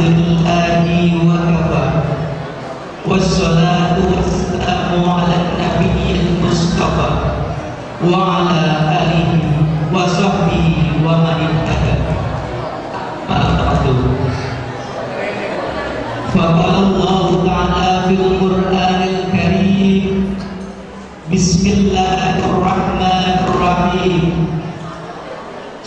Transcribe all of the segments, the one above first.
Alhamdulillahi wa kafa. Wassalatu wassalamu ala nabiyil mustafa wa ala alihi wa sahbihi wa man ihtada. Faqala Allah Ta'ala fil Qur'anil Karim. Bismillahirrahmanirrahim.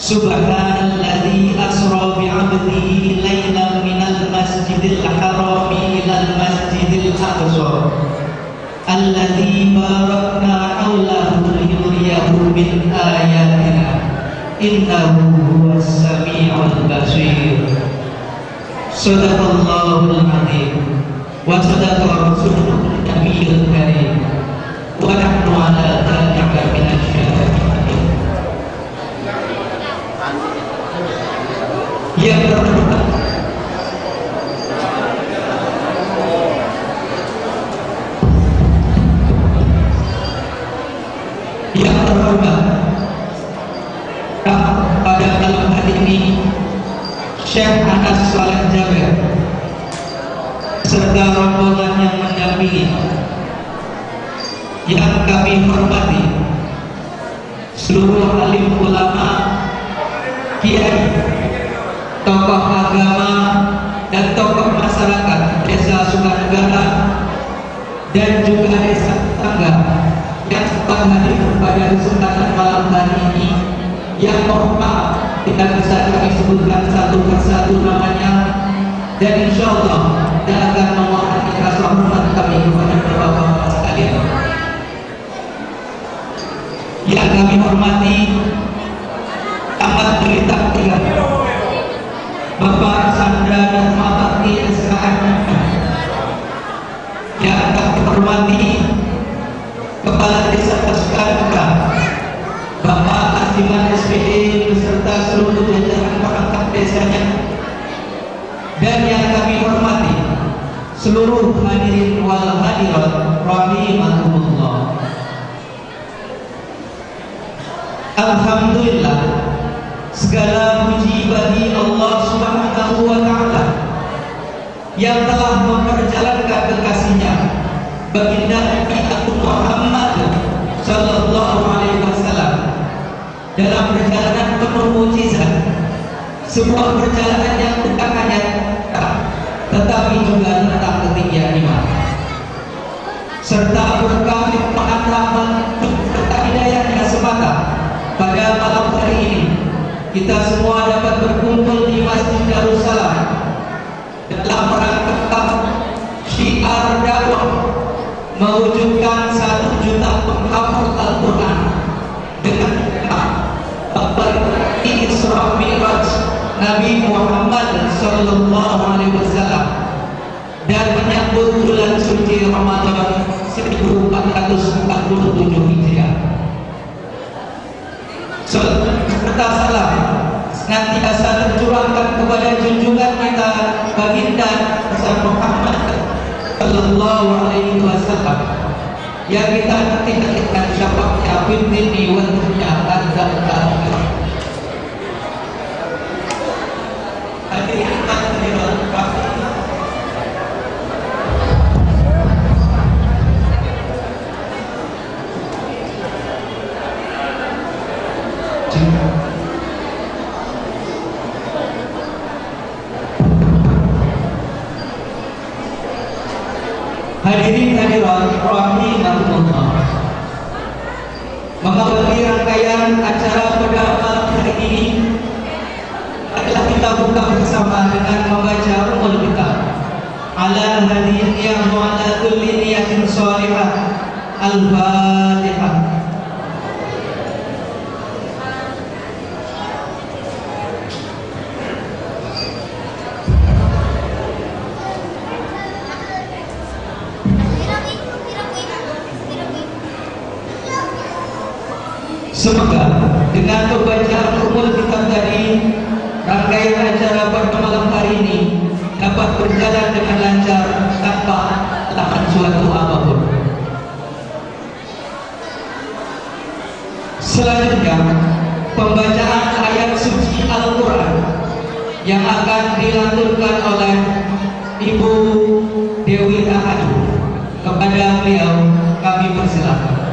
Subhanalladzi asra bi'abdihi laylan minal masjidil harami ilal masjidil aqsa alladzi barakna hawlahu linuriyahu min ayatina innahu huwas sami'ul basir. Shadaqallahul azim wa shadaqa rasulun nabiyul karim wa nahnu ala dzalika minasy syahidin. Yang terhormat pada malam hari ini Syekh Anas Saleh Jaber serta rombongan yang mendampingi, yang kami hormati seluruh alim ulama, kiai, tokoh agama dan tokoh masyarakat Desa Sukanegara dan juga desa tetangga yang telah hadir pada kesempatan malam hari ini. Yang mohon maaf tidak bisa kami sebutkan satu persatu namanya, dan insya Allah tidak akan memohon rasa hormat kami kepada bapak-bapak sekalian. Yang kami hormati amat berita Bapak Sandra dan Mabakti SKM, yang kami hormati Kepala Desa Sukanegara Bapak Asiman SPD beserta seluruh jajaran perangkat desanya, dan yang kami hormati seluruh hadirin wal hadirat rahimakumullah. Alhamdulillah, segala puji bagi Allah Subhanahu wa Ta'ala yang telah memperjalankan kekasihnya baginda Nabi Muhammad sallallahu alaihi wasallam dalam perjalanan penuh mukjizat, sebuah perjalanan yang bukan hanya tetapi juga tentang ketinggian iman serta berkah limpahan rahmat serta hidayahnya semata. Pada malam hari ini kita semua dapat berkumpul di Masjid Darussalam dalam rangka syiar dakwah mewujudkan 1 juta penghafal Al-Quran dengan Isra Mi'raj Nabi Muhammad sallallahu alaihi wasallam dan menyambut bulan suci Ramadan 1447 Hijriah. Serta salam senantiasa tercurahkan kepada junjungan kita baginda Muhammad sallallahu alaihi wasallam yang kita nantikan syafaatnya fid dini wal dunya adzal. Hadirin hadirat rahimakumullah, mengawali rangkaian acara pada malam hari ini adalah kita buka bersama dengan membaca Ummul Kitab ala hadiyah wa ala kulli niyatin shalihah. Al-Fatihah. Semoga dengan pembacaan Ummul Kitab tadi, rangkaian acara pada malam hari ini dapat berjalan dengan lancar tanpa halangan suatu apapun. Selanjutnya, pembacaan ayat suci Al-Quran yang akan dilantunkan oleh Ibu Dewi Ahadi. Kepada beliau kami persilakan.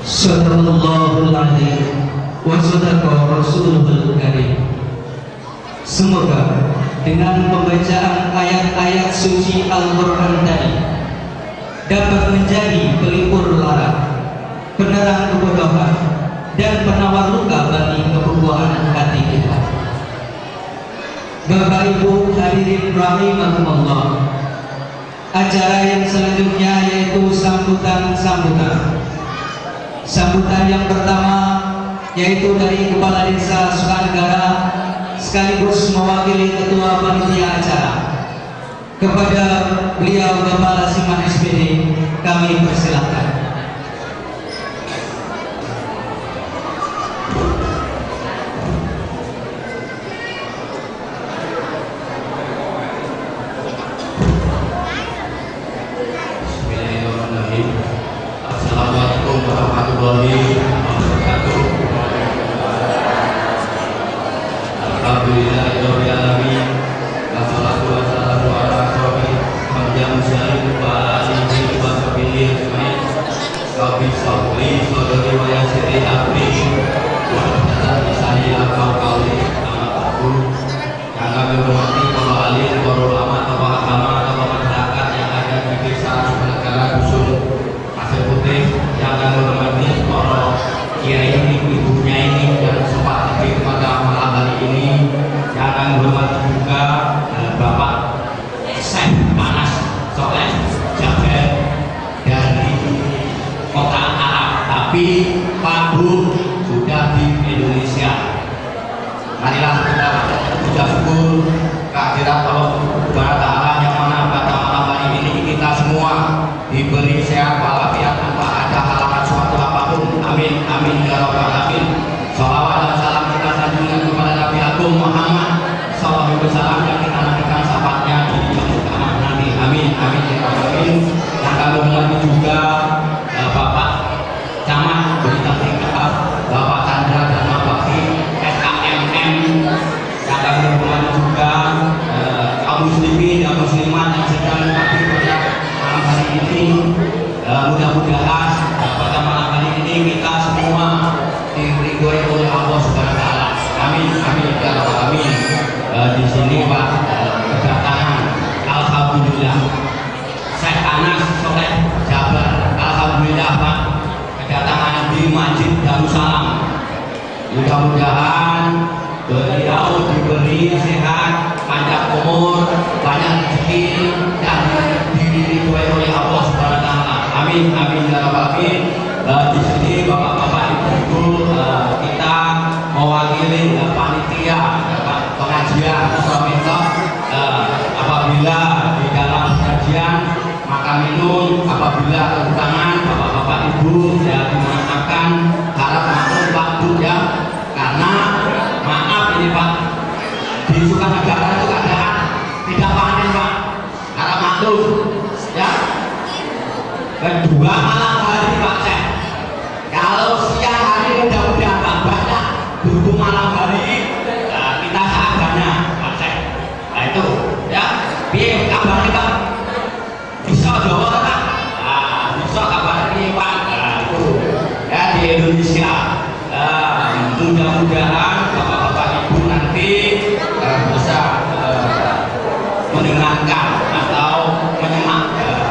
Sallallahu alaihi wa sadaqa Rasulul Karim. Semoga dengan pembacaan ayat-ayat suci Al-Quran tadi dapat menjadi pelipur lara, penerang kebodohan, dan penawar luka bagi kebukuan hati kita. Bapak Ibu hadirin rahimahumullah, acara yang selanjutnya yaitu sambutan yang pertama yaitu dari Kepala Desa Sukanegara sekaligus mewakili Ketua Panitia Acara. Kepada beliau Bapak Lasiman SPD kami persilahkan. Assalamualaikum warahmatullahi wabarakatuh. Alhamdulillahirabbil alamin. Wassalatu wassalamu ala asyrofil anbiya'i wa ala alihi wa sahbihi ajmain. Rabbi shrah li sadri wa yassir li amri wahlul lisani yafqahu qawli. Amma ba'du. Yang kami hormati para alim, para ulama, tokoh agama, tokoh masyarakat yang ada di Desa Sukanegara Dusun Pasir Putih, yang kami hormati para kiai ini, ibunya ini yang sempat hadir pada malam hari ini, yang kami hormati juga Bapak Syekh Anas Soleh Jaber dari kota Arab, tapi Pabu sudah di Indonesia. Marilah kita puja syukur kehadirat Allah Subhanahu wa Ta'ala, yang mana pada malam hari ini kita semua diberi sehat walafiat tanpa ada halangan suatu apapun. Amin amin ya rabbal alamin. Shalawat dan salam kita sanjungan kepada Nabi Agung Muhammad sallallahu alaihi wasallam yang kita nantikan syafaatnya di jam utama nanti. Amin amin ya rabbal alamin. Yang kami hormati juga Bapak Camat Berita Tingkat, Bapak Chandra dan Bakti SKMM, yang kami hormati juga kaum muslimin dan muslimat yang sedang hadir pada malam hari ini. Mudah-mudahan pada malam hari ini kita semua diridhoi oleh Allah Subhanahu wa Ta'ala. Amin amin ya rabbal alamin. Di sini Pak kedatangan alhamdulillah Syekh Anas Soleh Jaber, alhamdulillah Pak kedatangan di Masjid Darussalam. Mudah-mudahan beliau diberi sehat, panjang umur, banyak rezeki, dan diridhoi oleh Allah Subhanahu wa Ta'ala. Amin amin ya rabbal alamin. Di sini Bapak-bapak Ibu-ibu, kita mewakili panitia pengajian Muslimin, apabila di dalam pengajian maka minum, apabila kekurangan Bapak-bapak Ibu ya dimaafkan, harap maklum Pak Bu ya, karena maaf ini Pak, di Sukanegara itu keadaan tidak panen Pak, harap maklum ya. Kedua, malam hari Pak Syekh, kalau siang hari mudah-mudahan Pak banyak, duduk malam hari kita seadanya Pak Syekh. Nah itu ya, biar kabarnya Pak bisa Jawa Pak, bisa kabar ini Pak. Nah itu ya, di Indonesia. Mudah-mudahan Bapak-bapak Ibu nanti bisa mendengarkan atau menyimak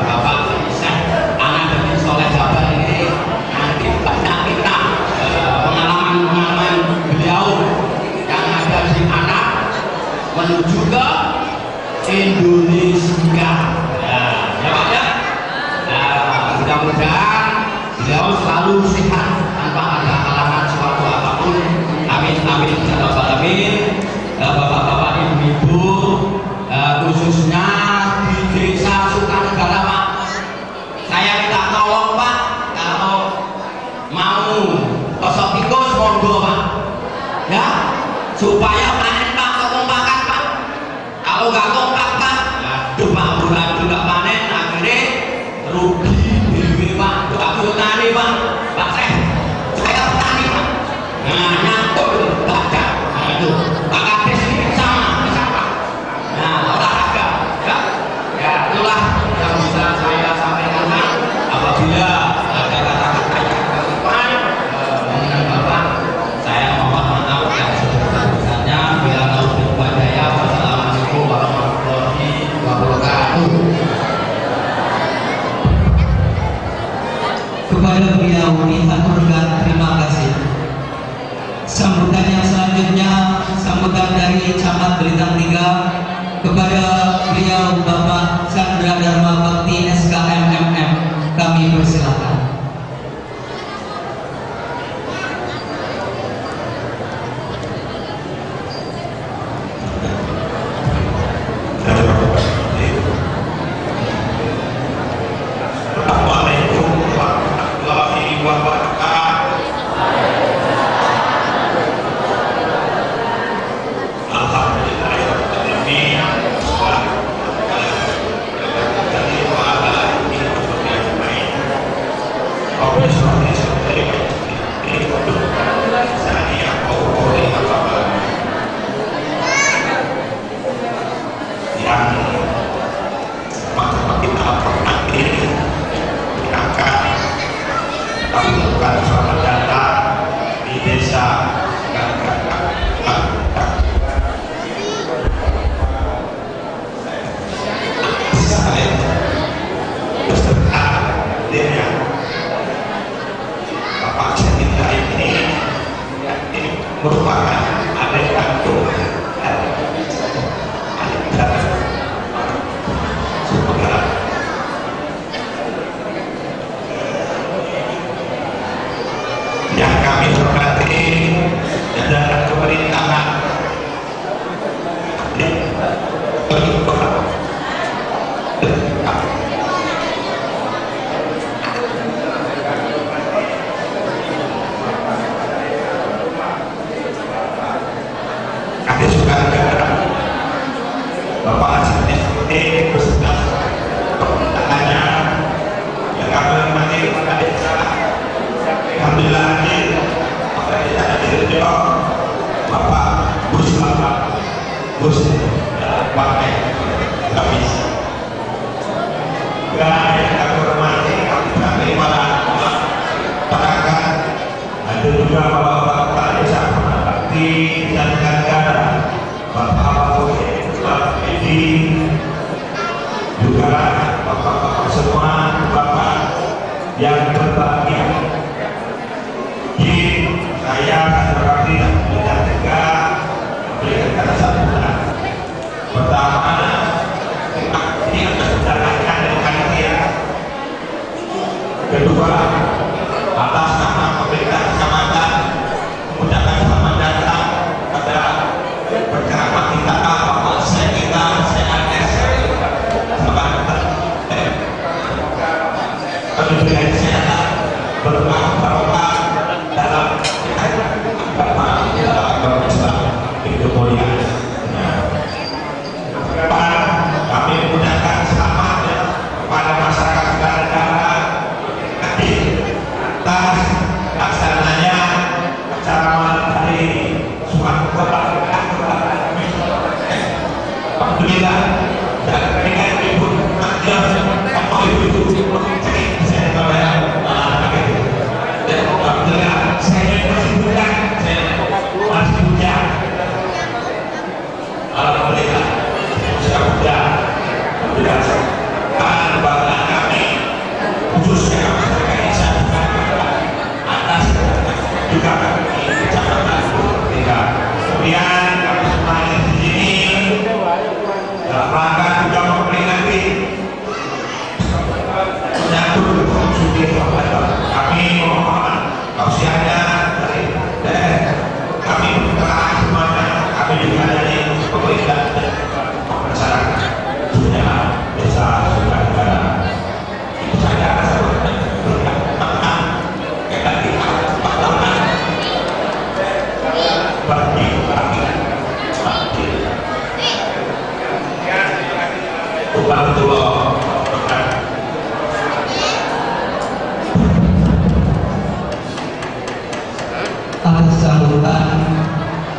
Bapak Syekh Anas bin Soleh Jaber ini. Nanti banyak kita pengalaman-pengalaman beliau yang ada di Arab menuju ke Indonesia. Ya Pak ya. Mudah-mudahan beliau selalu sehat tanpa ada halangan suatu apapun. Amin amin ya rabbal alamin. Bapak-bapak ibu-ibu, khususnya di Desa Sukanegara Pak, saya minta tolong Pak, kalau mau kosok tikus monggo Pak ya, supaya panen Pak kekompakan Pak. Kalau nggak kompak Pak, aduh Pak, bulan juga panen, akhirnya rugi diri Pak. Aku petani Pak, Pak Syekh, saya petani Pak. Nah nyantol baca, nah itu Pak Kades ini sama Pak. Nah olahraga ya, ya itulah yang bisa saya sampaikan Pak. Apabila ada kata-kata yang ucapkan selamat datang di desa beserta dengan Bapak Cendra ini merupakan adik kandung yang kami hormati jajaran pemerintahan ada juga negara Bapak Hasan seperti beserta pemerintahannya yang kami hormati pada desa. Alhamdulillah hadir pada desa hadir Bapak Gus Bapak Gus Pakai habis dan yang kami hormati kami para masyarakat, ada juga Bapak desa Bakti dan negara Bapak Edi, juga Bapak semua Bapak yang berbahagia. Saya berarti tidak tegak memberikan kata sambutan. Pertama, ini akan dijalankan dengan dia. Kedua, atas nama pemerintah kecamatan mengucapkan selamat datang pada penceramah kita Bapak Sekda CAS. Selamat datang. Kami berikan kesehatan, berkah barokah dalam kemuliaan. Kami mengucapkan selamat kepada masyarakat negara atas laksananya acara malam hari ini. Suatu kebanggaan. Alhamdulillah. Dan dengan ibu atau ibu saya bayar. Alhamdulillah. Saya masih muda. Masih muda. Alhamdulillah. Saya muda. Alhamdulillah. Bangga kami khususnya masyarakat atas juga kecamatan Purbalingga. Kemudian kami semuanya di sini dalam rangka juga memperingati menyambut Suci Ramadan. Kami mohon tausiahnya dari kami berdoa semuanya, kami juga dari pemerintah dan masyarakat punya desa Sukargara. Saya atas sambutan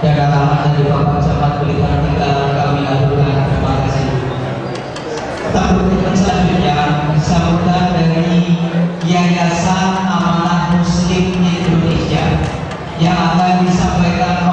dan arahan dari Bapak Camat Pelita 3 kami aturkan terima kasih. Sambutan selanjutnya sambutan dari Yayasan Amanah Muslim Indonesia yang akan disampaikan